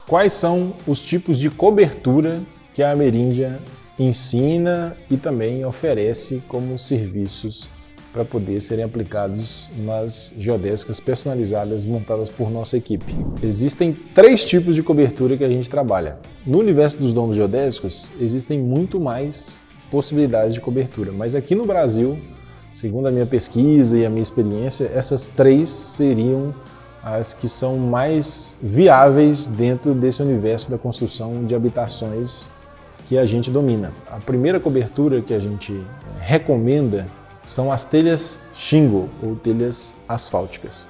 Quais são os tipos de cobertura que a Ameríndia ensina e também oferece como serviços para poder serem aplicados nas geodésicas personalizadas montadas por nossa equipe? Existem 3 tipos de cobertura que a gente trabalha. No universo dos domos geodésicos, existem muito mais possibilidades de cobertura, mas aqui no Brasil, segundo a minha pesquisa e a minha experiência, essas 3 seriam as que são mais viáveis dentro desse universo da construção de habitações que a gente domina. A primeira cobertura que a gente recomenda são as telhas shingle ou telhas asfálticas.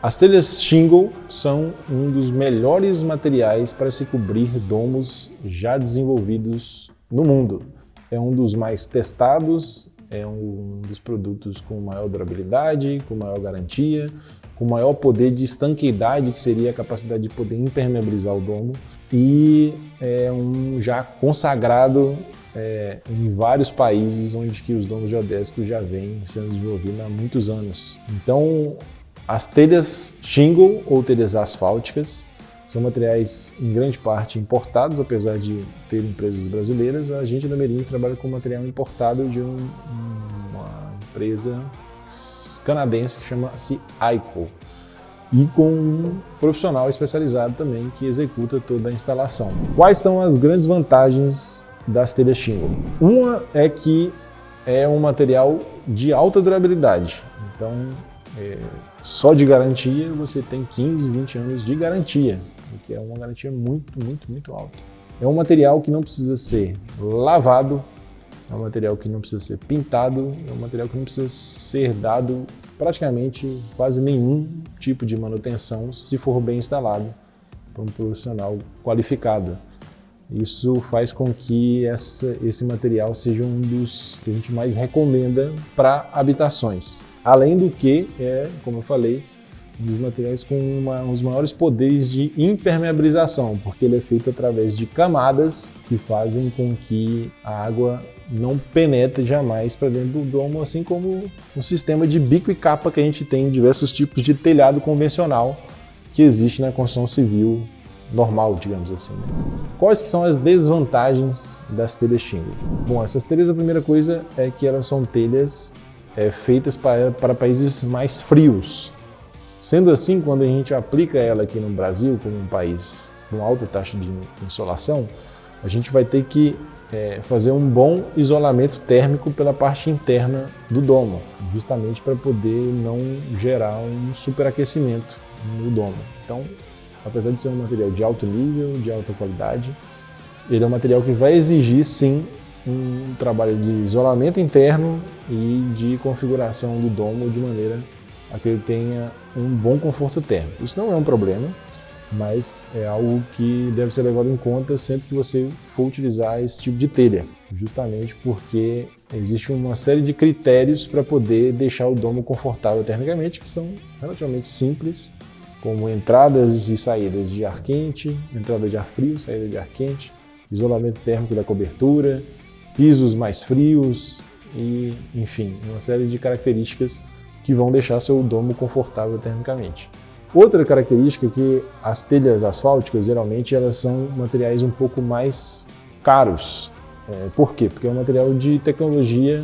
As telhas shingle são um dos melhores materiais para se cobrir domos já desenvolvidos no mundo. É um dos mais testados, é um dos produtos com maior durabilidade, com maior garantia, com maior poder de estanqueidade, que seria a capacidade de poder impermeabilizar o domo, e é um já consagrado em vários países onde que os domos geodésicos já vêm sendo desenvolvidos há muitos anos. Então, as telhas shingle ou telhas asfálticas são materiais em grande parte importados, apesar de ter empresas brasileiras. A gente da Ameríndia trabalha com material importado de uma empresa canadense que chama-se ICO, e com um profissional especializado também que executa toda a instalação. Quais são as grandes vantagens das telhas shingle? Uma é que é um material de alta durabilidade, então só de garantia você tem 15, 20 anos de garantia, o que é uma garantia muito alta. É um material que não precisa ser lavado, é um material que não precisa ser pintado, é um material que não precisa ser dado praticamente quase nenhum tipo de manutenção se for bem instalado por um profissional qualificado. Isso faz com que esse material seja um dos que a gente mais recomenda para habitações. Além do que, como eu falei, um dos materiais com os maiores poderes de impermeabilização, porque ele é feito através de camadas que fazem com que a água não penetre jamais para dentro do domo, assim como um sistema de bico e capa que a gente tem em diversos tipos de telhado convencional que existe na construção civil normal, digamos assim. Quais que são as desvantagens das telhas shingle? Bom, essas telhas, a primeira coisa é que elas são telhas feitas para países mais frios. Sendo assim, quando a gente aplica ela aqui no Brasil, como um país com alta taxa de insolação, a gente vai ter que fazer um bom isolamento térmico pela parte interna do domo, justamente para poder não gerar um superaquecimento no domo. Então, apesar de ser um material de alto nível, de alta qualidade, ele é um material que vai exigir, sim, um trabalho de isolamento interno e de configuração do domo de maneira a que ele tenha um bom conforto térmico. Isso não é um problema, mas é algo que deve ser levado em conta sempre que você for utilizar esse tipo de telha, justamente porque existe uma série de critérios para poder deixar o domo confortável termicamente, que são relativamente simples, como entradas e saídas de ar quente, entrada de ar frio, saída de ar quente, isolamento térmico da cobertura, pisos mais frios e, enfim, uma série de características que vão deixar seu domo confortável termicamente. Outra característica é que as telhas asfálticas, geralmente, elas são materiais um pouco mais caros. Por quê? Porque é um material de tecnologia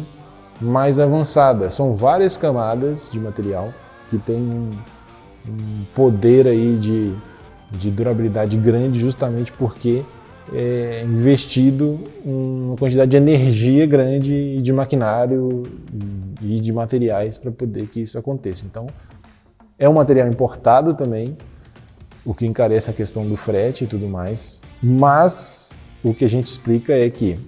mais avançada. São várias camadas de material que tem um poder aí de durabilidade grande, justamente porque é investido uma quantidade de energia grande e de maquinário e de materiais para poder que isso aconteça. Então, é um material importado também, o que encarece a questão do frete e tudo mais, mas o que a gente explica é que,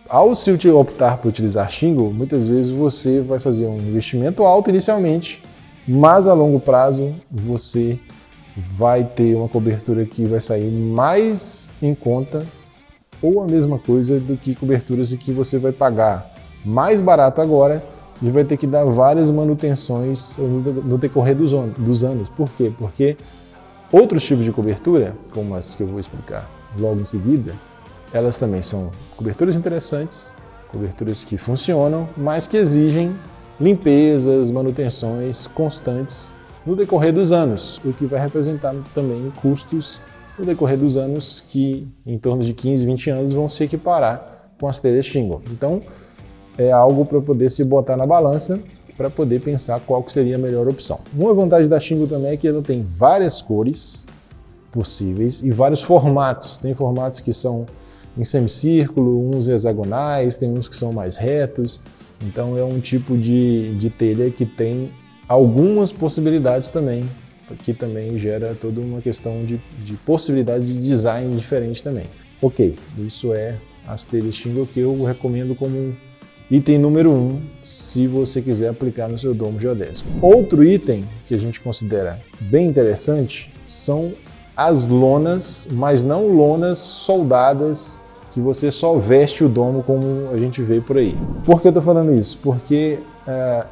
ao se optar por utilizar shingle, muitas vezes você vai fazer um investimento alto inicialmente, mas a longo prazo você vai ter uma cobertura que vai sair mais em conta ou a mesma coisa do que coberturas que você vai pagar mais barato agora e vai ter que dar várias manutenções no decorrer dos anos. Por quê? Porque outros tipos de cobertura, como as que eu vou explicar logo em seguida, elas também são coberturas interessantes, coberturas que funcionam, mas que exigem limpezas, manutenções constantes no decorrer dos anos, o que vai representar também custos no decorrer dos anos, que em torno de 15, 20 anos, vão se equiparar com as telhas shingle. Então, é algo para poder se botar na balança, para poder pensar qual que seria a melhor opção. Uma vantagem da shingle também é que ela tem várias cores possíveis e vários formatos. Tem formatos que são em semicírculo, uns hexagonais, tem uns que são mais retos. Então é um tipo de telha que tem algumas possibilidades também, que também gera toda uma questão de possibilidades de design diferente também. Ok, isso é as telhas shingle que eu recomendo como item número 1, se você quiser aplicar no seu domo geodésico. Outro item que a gente considera bem interessante são as lonas, mas não lonas soldadas que você só veste o domo como a gente vê por aí. Por que eu estou falando isso? Porque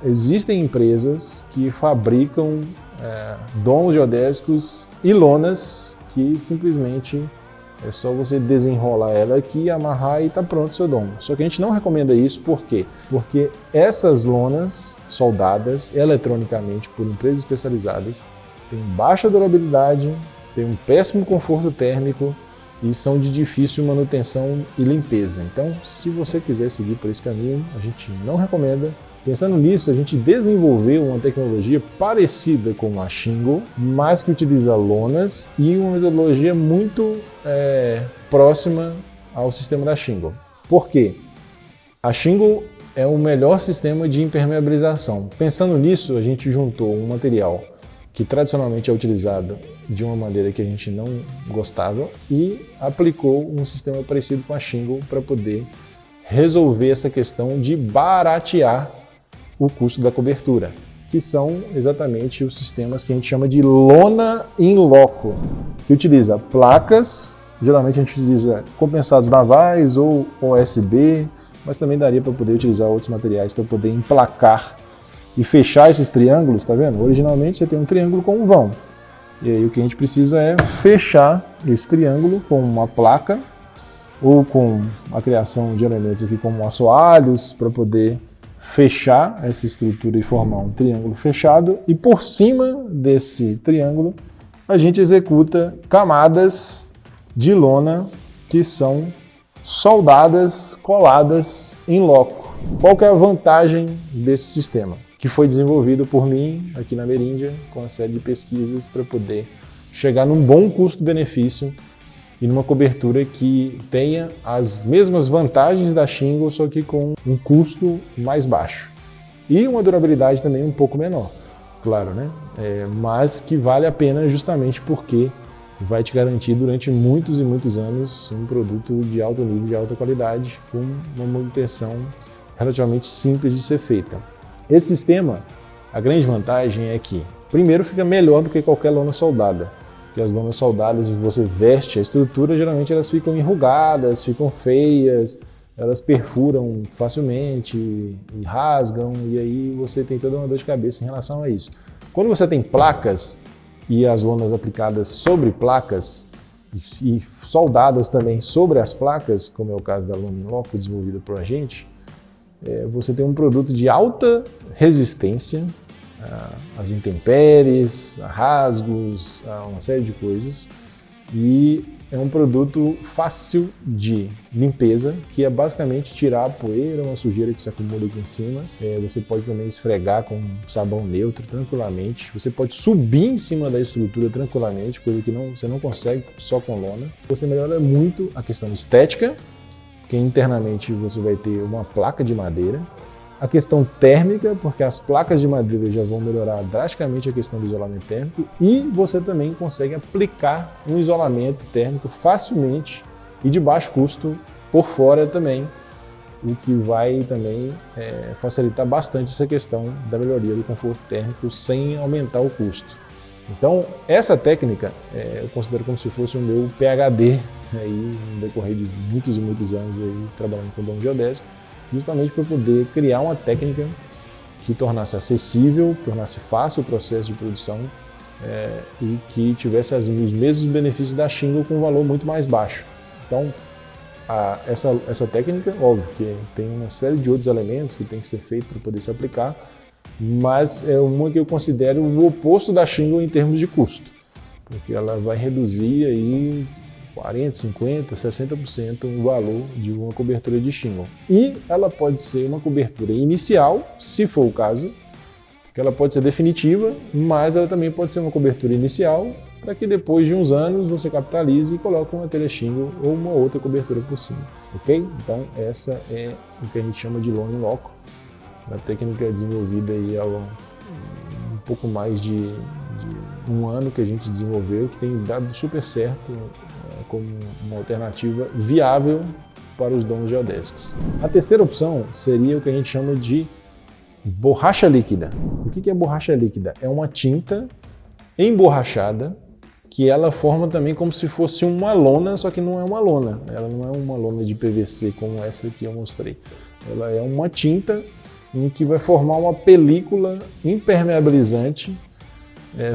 existem empresas que fabricam domos geodésicos e lonas que simplesmente é só você desenrolar ela aqui, amarrar e está pronto o seu domo. Só que a gente não recomenda isso, por quê? Porque essas lonas soldadas eletronicamente por empresas especializadas têm baixa durabilidade, têm um péssimo conforto térmico e são de difícil manutenção e limpeza. Então, se você quiser seguir por esse caminho, a gente não recomenda. Pensando nisso, a gente desenvolveu uma tecnologia parecida com a shingle, mas que utiliza lonas e uma metodologia muito próxima ao sistema da shingle. Por quê? A shingle é o melhor sistema de impermeabilização. Pensando nisso, a gente juntou um material que tradicionalmente é utilizado de uma maneira que a gente não gostava e aplicou um sistema parecido com a shingle para poder resolver essa questão de baratear o custo da cobertura, que são exatamente os sistemas que a gente chama de lona in loco, que utiliza placas, geralmente a gente utiliza compensados navais ou OSB, mas também daria para poder utilizar outros materiais para poder emplacar e fechar esses triângulos, tá vendo? Originalmente você tem um triângulo com um vão, e aí o que a gente precisa é fechar esse triângulo com uma placa ou com a criação de elementos aqui como assoalhos para poder fechar essa estrutura e formar um triângulo fechado, e por cima desse triângulo a gente executa camadas de lona que são soldadas, coladas em loco. Qual que é a vantagem desse sistema? Que foi desenvolvido por mim aqui na Ameríndia com uma série de pesquisas para poder chegar num bom custo-benefício e numa cobertura que tenha as mesmas vantagens da shingle, só que com um custo mais baixo. E uma durabilidade também um pouco menor, claro, né? Mas que vale a pena justamente porque vai te garantir durante muitos e muitos anos um produto de alto nível, de alta qualidade, com uma manutenção relativamente simples de ser feita. Esse sistema, a grande vantagem é que, primeiro, fica melhor do que qualquer lona soldada. Porque as lonas soldadas, você veste a estrutura, geralmente elas ficam enrugadas, ficam feias, elas perfuram facilmente e rasgam, e aí você tem toda uma dor de cabeça em relação a isso. Quando você tem placas e as lonas aplicadas sobre placas e soldadas também sobre as placas, como é o caso da lona in loco desenvolvida por a gente, você tem um produto de alta resistência às intempéries, a rasgos, a uma série de coisas, e é um produto fácil de limpeza, que é basicamente tirar a poeira, uma sujeira que se acumula aqui em cima. Você pode também esfregar com sabão neutro tranquilamente, você pode subir em cima da estrutura tranquilamente, coisa que você não consegue só com lona. Você melhora muito a questão estética, porque internamente você vai ter uma placa de madeira. A questão térmica, porque as placas de madeira já vão melhorar drasticamente a questão do isolamento térmico, e você também consegue aplicar um isolamento térmico facilmente e de baixo custo por fora também, o que vai também facilitar bastante essa questão da melhoria do conforto térmico sem aumentar o custo. Então, essa técnica eu considero como se fosse o meu PhD aí, no decorrer de muitos e muitos anos aí, trabalhando com domo geodésico, justamente para poder criar uma técnica que tornasse acessível, tornasse fácil o processo de produção e que tivesse os mesmos benefícios da shingle com um valor muito mais baixo. Então, essa técnica, óbvio que tem uma série de outros elementos que tem que ser feito para poder se aplicar, mas é uma que eu considero o oposto da shingle em termos de custo. porque ela vai reduzir aí 40%, 50%, 60% o valor de uma cobertura de shingle. E ela pode ser uma cobertura inicial, se for o caso, que ela pode ser definitiva, mas ela também pode ser uma cobertura inicial para que depois de uns anos você capitalize e coloque uma telha shingle ou uma outra cobertura por cima, ok? Então essa é o que a gente chama de Lawn in Loco, uma técnica desenvolvida aí há um pouco mais de um ano que a gente desenvolveu, que tem dado super certo como uma alternativa viável para os donos geodésicos. A terceira opção seria o que a gente chama de borracha líquida. O que é borracha líquida? É uma tinta emborrachada que ela forma também como se fosse uma lona, só que não é uma lona. Ela não é uma lona de PVC como essa que eu mostrei. Ela é uma tinta em que vai formar uma película impermeabilizante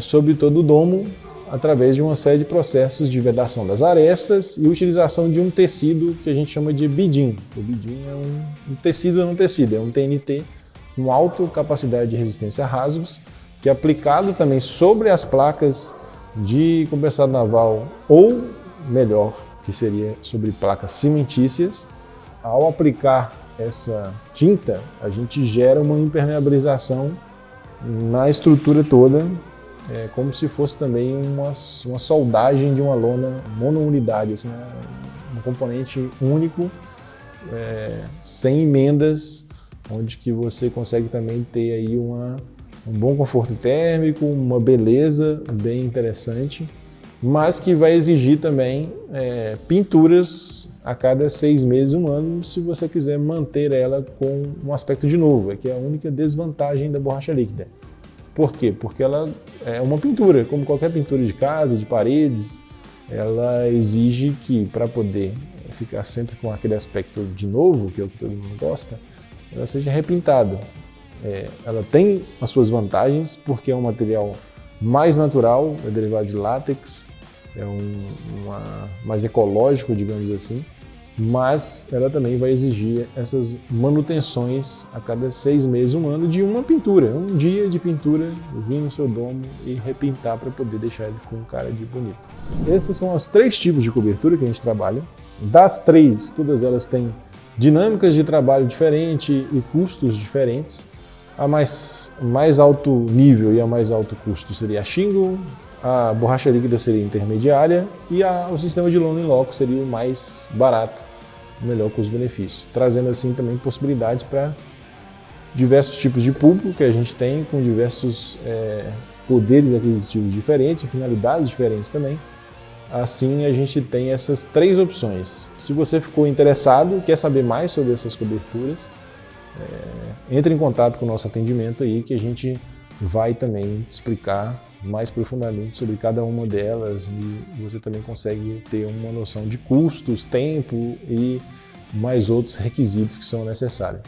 sobre todo o domo, através de uma série de processos de vedação das arestas e utilização de um tecido que a gente chama de bidim. O bidim é um tecido, não tecido, é um TNT com alta capacidade de resistência a rasgos, que é aplicado também sobre as placas de compensado naval, ou melhor, que seria sobre placas cimentícias. Ao aplicar essa tinta, a gente gera uma impermeabilização na estrutura toda, como se fosse também uma soldagem de uma lona monounidade, assim, um componente único, sem emendas, onde que você consegue também ter aí um bom conforto térmico, uma beleza bem interessante, mas que vai exigir também pinturas a cada 6 meses, 1 ano, se você quiser manter ela com um aspecto de novo, que é a única desvantagem da borracha líquida. Por quê? Porque ela é uma pintura, como qualquer pintura de casa, de paredes, ela exige que, para poder ficar sempre com aquele aspecto de novo, que é o que todo mundo gosta, ela seja repintada. Ela tem as suas vantagens, porque é um material mais natural, é derivado de látex, é mais ecológico, digamos assim, mas ela também vai exigir essas manutenções a cada 6 meses, 1 ano, de uma pintura, um dia de pintura, vir no seu domo e repintar para poder deixar ele com cara de bonito. Esses são os 3 tipos de cobertura que a gente trabalha. Das 3, todas elas têm dinâmicas de trabalho diferentes e custos diferentes. A mais alto nível e a mais alto custo seria a shingle, a borracha líquida seria intermediária e o sistema de Lawn in Loco seria o mais barato, o melhor custo-benefício, trazendo assim também possibilidades para diversos tipos de público que a gente tem, com diversos poderes aquisitivos diferentes, finalidades diferentes também. Assim a gente tem essas 3 opções. Se você ficou interessado, quer saber mais sobre essas coberturas, entre em contato com o nosso atendimento aí, que a gente vai também explicar mais profundamente sobre cada uma delas e você também consegue ter uma noção de custos, tempo e mais outros requisitos que são necessários.